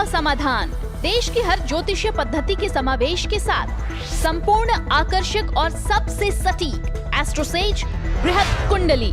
का समाधान, देश की हर ज्योतिषीय पद्धति के समावेश के साथ संपूर्ण आकर्षक और सबसे सटीक एस्ट्रोसेज बृहद कुंडली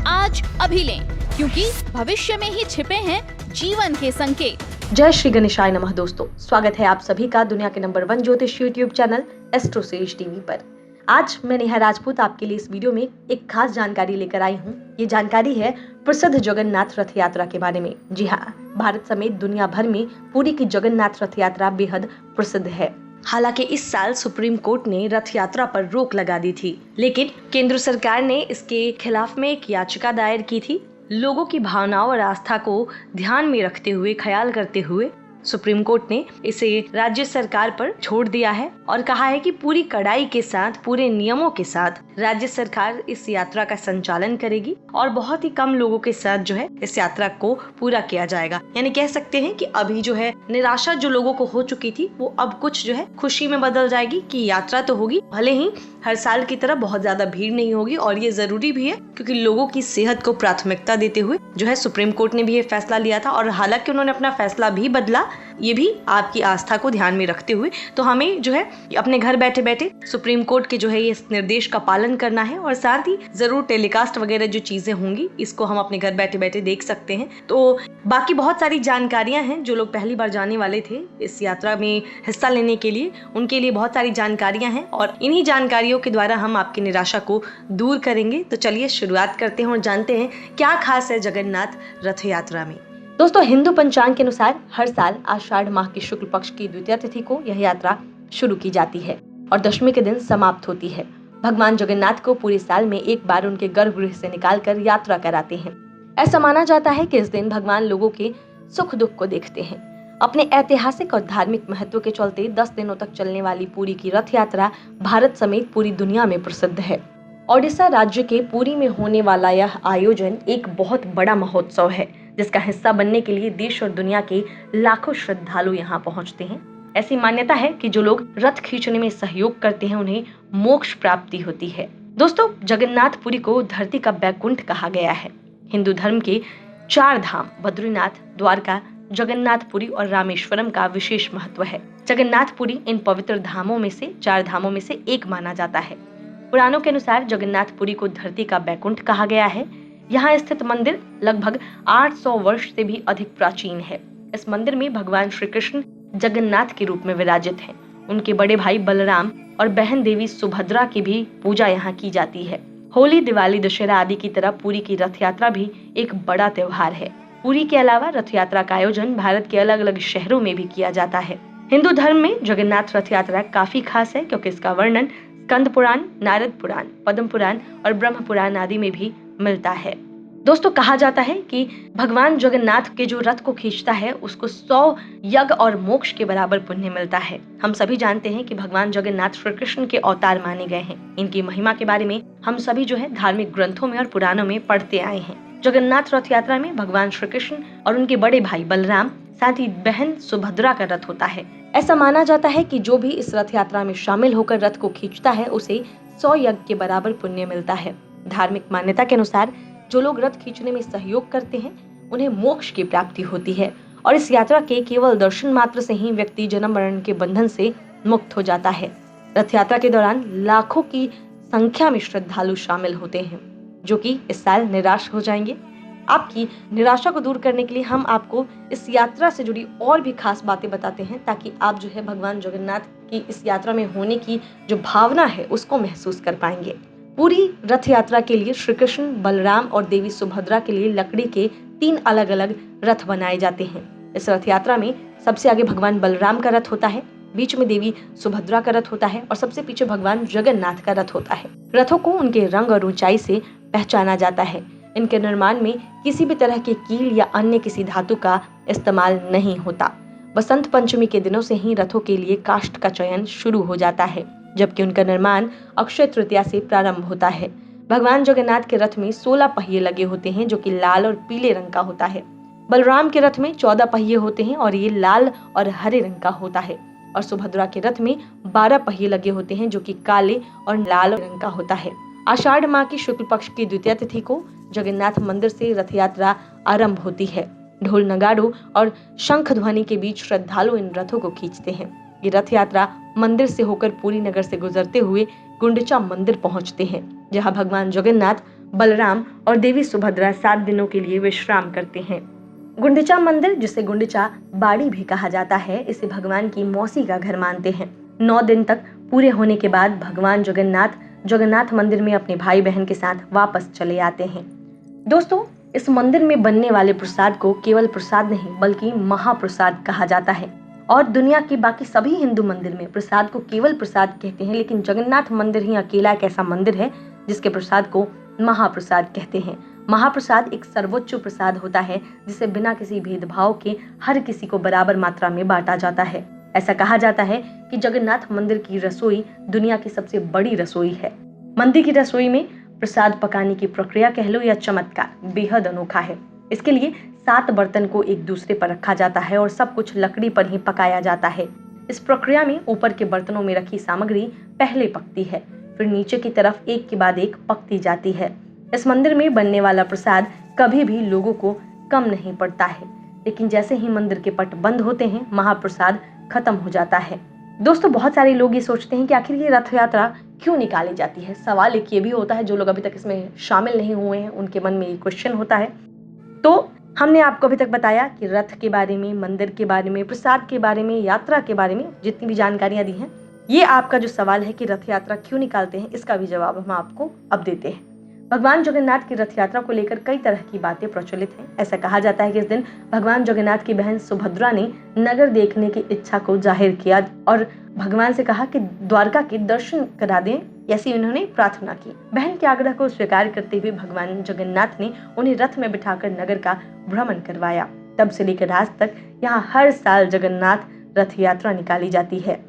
आज अभी लें, क्योंकि भविष्य में ही छिपे हैं जीवन के संकेत। जय श्री गणेशाय नमः। दोस्तों, स्वागत है आप सभी का दुनिया के नंबर 1 ज्योतिष यूट्यूब चैनल एस्ट्रोसेज टीवी पर। आज मैं नेहा राजपूत आपके लिए इस वीडियो में एक खास जानकारी लेकर आई हूँ। ये जानकारी है प्रसिद्ध जगन्नाथ रथ यात्रा के बारे में। जी हाँ, भारत समेत दुनिया भर में पुरी की जगन्नाथ रथ यात्रा बेहद प्रसिद्ध है। हालांकि इस साल सुप्रीम कोर्ट ने रथ यात्रा पर रोक लगा दी थी, लेकिन केंद्र सरकार ने इसके खिलाफ में एक याचिका दायर की थी। लोगों की भावनाओं और आस्था को ध्यान में रखते हुए, ख्याल करते हुए सुप्रीम कोर्ट ने इसे राज्य सरकार पर छोड़ दिया है और कहा है कि पूरी कड़ाई के साथ, पूरे नियमों के साथ राज्य सरकार इस यात्रा का संचालन करेगी और बहुत ही कम लोगों के साथ जो है इस यात्रा को पूरा किया जाएगा। यानी कह सकते हैं कि अभी जो है निराशा जो लोगों को हो चुकी थी, वो अब कुछ जो है खुशी में बदल जाएगी कि यात्रा तो होगी, भले ही हर साल की तरह बहुत ज्यादा भीड़ नहीं होगी। और ये जरूरी भी है क्योंकि लोगों की सेहत को प्राथमिकता देते हुए जो है सुप्रीम कोर्ट ने भी ये फैसला लिया था। और हालांकि उन्होंने अपना फैसला भी बदला, ये भी आपकी आस्था को ध्यान में रखते हुए। तो हमें जो है अपने घर बैठे बैठे सुप्रीम कोर्ट के जो है ये निर्देश का पालन करना है और साथ ही जरूर टेलीकास्ट वगैरह जो चीजें होंगी इसको हम अपने घर बैठे बैठे देख सकते हैं। तो बाकी बहुत सारी जानकारियां हैं जो लोग पहली बार जाने वाले थे इस यात्रा में हिस्सा लेने के लिए, उनके लिए बहुत सारी जानकारियां हैं और इन्हीं जानकारियों के द्वारा हम आपकी निराशा को दूर करेंगे। तो चलिए शुरुआत करते हैं और जानते हैं क्या खास है जगन्नाथ रथ यात्रा में। दोस्तों, हिंदू पंचांग के अनुसार हर साल आषाढ़ माह की शुक्ल पक्ष की द्वितीय तिथि को यह यात्रा शुरू की जाती है और दशमी के दिन समाप्त होती है। भगवान जगन्नाथ को पूरे साल में एक बार उनके गर्भगृह से निकालकर यात्रा कराते हैं। ऐसा माना जाता है कि इस दिन भगवान लोगों के सुख दुख को देखते हैं। अपने ऐतिहासिक और धार्मिक महत्व के चलते 10 दिनों तक चलने वाली पुरी की रथ यात्रा भारत समेत पूरी दुनिया में प्रसिद्ध है। ओडिशा राज्य के पुरी में होने वाला यह आयोजन एक बहुत बड़ा महोत्सव है, जिसका हिस्सा बनने के लिए देश और दुनिया के लाखों श्रद्धालु यहाँ पहुँचते हैं। ऐसी मान्यता है कि जो लोग रथ खींचने में सहयोग करते हैं उन्हें मोक्ष प्राप्ति होती है। दोस्तों, जगन्नाथपुरी को धरती का बैकुंठ कहा गया है। हिंदू धर्म के 4 धाम बद्रीनाथ, द्वारका, जगन्नाथपुरी और रामेश्वरम का विशेष महत्व है। जगन्नाथपुरी इन पवित्र धामों में से 4 धामों में से एक माना जाता है। पुराणों के अनुसार जगन्नाथपुरी को धरती का बैकुंठ कहा गया है। यहाँ स्थित मंदिर लगभग 800 वर्ष से भी अधिक प्राचीन है। इस मंदिर में भगवान श्री कृष्ण जगन्नाथ के रूप में विराजित हैं। उनके बड़े भाई बलराम और बहन देवी सुभद्रा की भी पूजा यहाँ की जाती है। होली, दिवाली, दशहरा आदि की तरह पुरी की रथ यात्रा भी एक बड़ा त्योहार है। पुरी के अलावा रथ यात्रा का आयोजन भारत के अलग अलग शहरों में भी किया जाता है। हिंदू धर्म में जगन्नाथ रथ यात्रा काफी खास है क्योंकि इसका वर्णन स्कंद पुराण, नारद पुराण, पद्म पुराण और ब्रह्म पुराण आदि में भी मिलता है। दोस्तों, कहा जाता है कि भगवान जगन्नाथ के जो रथ को खींचता है उसको 100 यज्ञ और मोक्ष के बराबर पुण्य मिलता है। हम सभी जानते हैं कि भगवान जगन्नाथ श्री कृष्ण के अवतार माने गए हैं। इनकी महिमा के बारे में हम सभी जो है धार्मिक ग्रंथों में और पुराणों में पढ़ते आए हैं। जगन्नाथ रथ यात्रा में भगवान श्री कृष्ण और उनके बड़े भाई बलराम, साथ ही बहन सुभद्रा का रथ होता है। ऐसा माना जाता है कि जो भी इस रथ यात्रा में शामिल होकर रथ को खींचता है उसे 100 यज्ञ के बराबर पुण्य मिलता है। धार्मिक मान्यता के अनुसार जो लोग रथ खींचने में सहयोग करते हैं उन्हें मोक्ष की प्राप्ति होती है और इस यात्रा के केवल दर्शन मात्र से ही व्यक्ति जन्म मरण के बंधन से मुक्त हो जाता है। रथ यात्रा के दौरान लाखों की संख्या में श्रद्धालु शामिल होते हैं जो कि इस साल निराश हो जाएंगे। आपकी निराशा को दूर करने के लिए हम आपको इस यात्रा से जुड़ी और भी खास बातें बताते हैं ताकि आप जो है भगवान जगन्नाथ की इस यात्रा में होने की जो भावना है उसको महसूस कर पाएंगे। पूरी रथ यात्रा के लिए श्री कृष्ण, बलराम और देवी सुभद्रा के लिए लकड़ी के 3 अलग अलग रथ बनाए जाते हैं। इस रथ यात्रा में सबसे आगे भगवान बलराम का रथ होता है, बीच में देवी सुभद्रा का रथ होता है और सबसे पीछे भगवान जगन्नाथ का रथ होता है। रथों को उनके रंग और ऊंचाई से पहचाना जाता है। इनके निर्माण में किसी भी तरह के कील या अन्य किसी धातु का इस्तेमाल नहीं होता। बसंत पंचमी के दिनों से ही रथों के लिए काष्ठ का चयन शुरू हो जाता है, जबकि उनका निर्माण अक्षय तृतीया से प्रारंभ होता है। भगवान जगन्नाथ के रथ में 16 पहिए लगे होते हैं जो कि लाल और पीले रंग का होता है। बलराम के रथ में 14 पहिए होते हैं और ये लाल और हरे रंग का होता है और सुभद्रा के रथ में 12 पहिए लगे होते हैं जो कि काले और लाल रंग का होता है। आषाढ़ माह की शुक्ल पक्ष की द्वितीय तिथि को जगन्नाथ मंदिर से रथ यात्रा आरंभ होती है। ढोल नगाड़ों और शंख ध्वनि के बीच श्रद्धालु इन रथों को खींचते हैं। ये रथ यात्रा मंदिर से होकर पुरी नगर से गुजरते हुए गुंडिचा मंदिर पहुंचते हैं, जहां भगवान जगन्नाथ, बलराम और देवी सुभद्रा 7 दिनों के लिए विश्राम करते हैं। गुंडिचा मंदिर, जिसे गुंडिचा बाड़ी भी कहा जाता है, इसे भगवान की मौसी का घर मानते हैं। 9 दिन तक पूरे होने के बाद भगवान जगन्नाथ मंदिर में अपने भाई बहन के साथ वापस चले आते हैं। दोस्तों, इस मंदिर में बनने वाले प्रसाद को केवल प्रसाद नहीं बल्कि महाप्रसाद कहा जाता है। और दुनिया के बाकी सभी हिंदू मंदिर में प्रसाद को केवल प्रसाद कहते हैं, लेकिन जगन्नाथ मंदिर ही अकेला एक ऐसा मंदिर है जिसके प्रसाद को महाप्रसाद कहते हैं। महाप्रसाद एक सर्वोच्च प्रसाद होता है जिसे बिना किसी भेदभाव के हर किसी को बराबर मात्रा में बांटा जाता है। ऐसा कहा जाता है कि जगन्नाथ मंदिर की रसोई दुनिया की सबसे बड़ी रसोई है। मंदिर की रसोई में प्रसाद पकाने की प्रक्रिया कह लो या चमत्कार बेहद अनोखा है। इसके लिए 7 बर्तन को एक दूसरे पर रखा जाता है और सब कुछ लकड़ी पर ही पकाया जाता है। इस प्रक्रिया में ऊपर के बर्तनों में रखी सामग्री पहले पकती है, फिर नीचे की तरफ एक के बाद एक पकती जाती है। इस मंदिर में बनने वाला प्रसाद कभी भी लोगों को कम नहीं पड़ता है, लेकिन जैसे ही मंदिर के पट बंद होते हैं, महाप्रसाद खत्म हो जाता है। दोस्तों, बहुत सारे लोग ये सोचते हैं कि आखिर ये रथ यात्रा क्यों निकाली जाती है। सवाल एक ये भी होता है, जो लोग अभी तक इसमें शामिल नहीं हुए हैं उनके मन में ये क्वेश्चन होता है। तो हमने आपको अभी तक बताया कि रथ के बारे में, मंदिर के बारे में, प्रसाद के बारे में, यात्रा के बारे में जितनी भी जानकारियां दी हैं। ये आपका जो सवाल है कि रथ यात्रा क्यों निकालते हैं, इसका भी जवाब हम आपको अब देते हैं। भगवान जगन्नाथ की रथ यात्रा को लेकर कई तरह की बातें प्रचलित हैं। ऐसा कहा जाता है कि इस दिन भगवान जगन्नाथ की बहन सुभद्रा ने नगर देखने की इच्छा को जाहिर किया और भगवान से कहा कि द्वारका के दर्शन करा दें, ऐसी उन्होंने प्रार्थना की। बहन के आग्रह को स्वीकार करते हुए भगवान जगन्नाथ ने उन्हें रथ में बिठाकर नगर का भ्रमण करवाया। तब से लेकर आज तक यहाँ हर साल जगन्नाथ रथ यात्रा निकाली जाती है।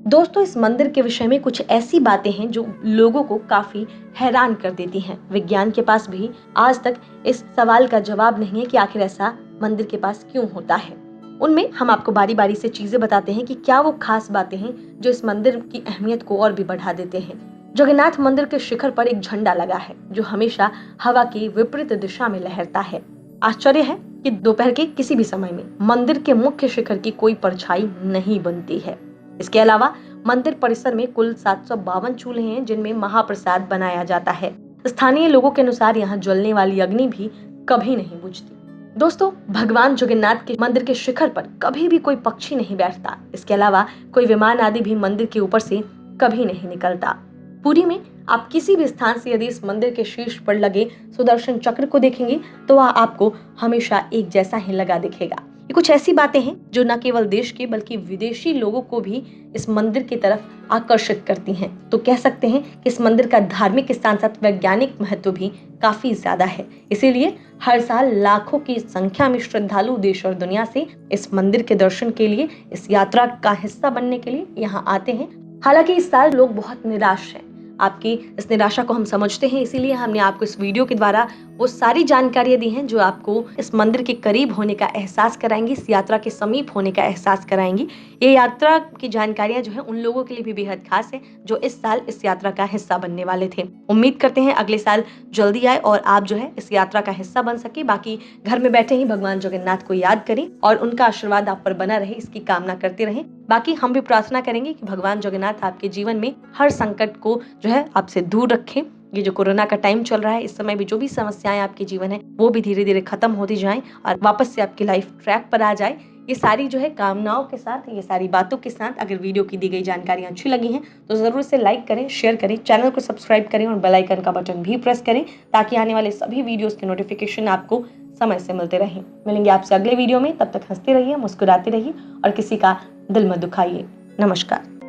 दोस्तों, इस मंदिर के विषय में कुछ ऐसी बातें हैं जो लोगों को काफी हैरान कर देती हैं। विज्ञान के पास भी आज तक इस सवाल का जवाब नहीं है कि आखिर ऐसा मंदिर के पास क्यों होता है। उनमें हम आपको बारी बारी से चीजें बताते हैं कि क्या वो खास बातें हैं जो इस मंदिर की अहमियत को और भी बढ़ा देते हैं। जगन्नाथ मंदिर के शिखर पर एक झंडा लगा है जो हमेशा हवा की विपरीत दिशा में लहरता है। आश्चर्य है कि दोपहर के किसी भी समय में मंदिर के मुख्य शिखर की कोई परछाई नहीं बनती है। इसके अलावा मंदिर परिसर में कुल 752 चूल्हे हैं जिनमें महाप्रसाद बनाया जाता है। स्थानीय लोगों के अनुसार यहाँ जलने वाली अग्नि भी कभी नहीं बुझती। दोस्तों, भगवान जगन्नाथ के मंदिर के शिखर पर कभी भी कोई पक्षी नहीं बैठता। इसके अलावा कोई विमान आदि भी मंदिर के ऊपर से कभी नहीं निकलता। पुरी में आप किसी भी स्थान से यदि इस मंदिर के शीर्ष पर लगे सुदर्शन चक्र को देखेंगे तो वह आपको हमेशा एक जैसा ही लगा दिखेगा। ये कुछ ऐसी बातें हैं जो न केवल देश के बल्कि विदेशी लोगों को भी इस मंदिर की तरफ आकर्षित करती हैं। तो कह सकते हैं कि इस मंदिर का धार्मिक के साथ साथ वैज्ञानिक महत्व भी काफी ज्यादा है। इसीलिए हर साल लाखों की संख्या में श्रद्धालु देश और दुनिया से इस मंदिर के दर्शन के लिए, इस यात्रा का हिस्सा बनने के लिए यहाँ आते हैं। हालांकि इस साल लोग बहुत निराश हैं। आपकी इस निराशा को हम समझते हैं, इसीलिए हमने आपको इस वीडियो के द्वारा वो सारी जानकारियां दी हैं जो आपको इस मंदिर के करीब होने का एहसास कराएंगी, इस यात्रा के समीप होने का एहसास कराएंगी। ये यात्रा की जानकारियां जो है उन लोगों के लिए भी बेहद खास है जो इस साल इस यात्रा का हिस्सा बनने वाले थे। उम्मीद करते हैं अगले साल जल्दी आए और आप जो है इस यात्रा का हिस्सा बन सके। बाकी घर में बैठे ही भगवान जगन्नाथ को याद करें और उनका आशीर्वाद आप पर बना रहे, इसकी कामना करते रहें। बाकी हम भी प्रार्थना करेंगे कि भगवान जगन्नाथ आपके जीवन में हर संकट को जो है आपसे दूर रखें। ये जो कोरोना का टाइम चल रहा है, इस समय भी जो भी समस्याएं आपके जीवन है वो भी धीरे धीरे खत्म होती जाएं और वापस से आपकी लाइफ ट्रैक पर आ जाए। ये सारी जो है कामनाओं के साथ, ये सारी बातों के साथ अगर वीडियो की दी गई जानकारी अच्छी लगी है तो जरूर से लाइक करें, शेयर करें, चैनल को सब्सक्राइब करें और बेल आइकन का बटन भी प्रेस करें ताकि आने वाले सभी वीडियोस के नोटिफिकेशन आपको समय से मिलते रहें। मिलेंगे आपसे अगले वीडियो में, तब तक हंसते रहिए, मुस्कुराते रहिए और किसी का दिल मत दुखाइए। नमस्कार।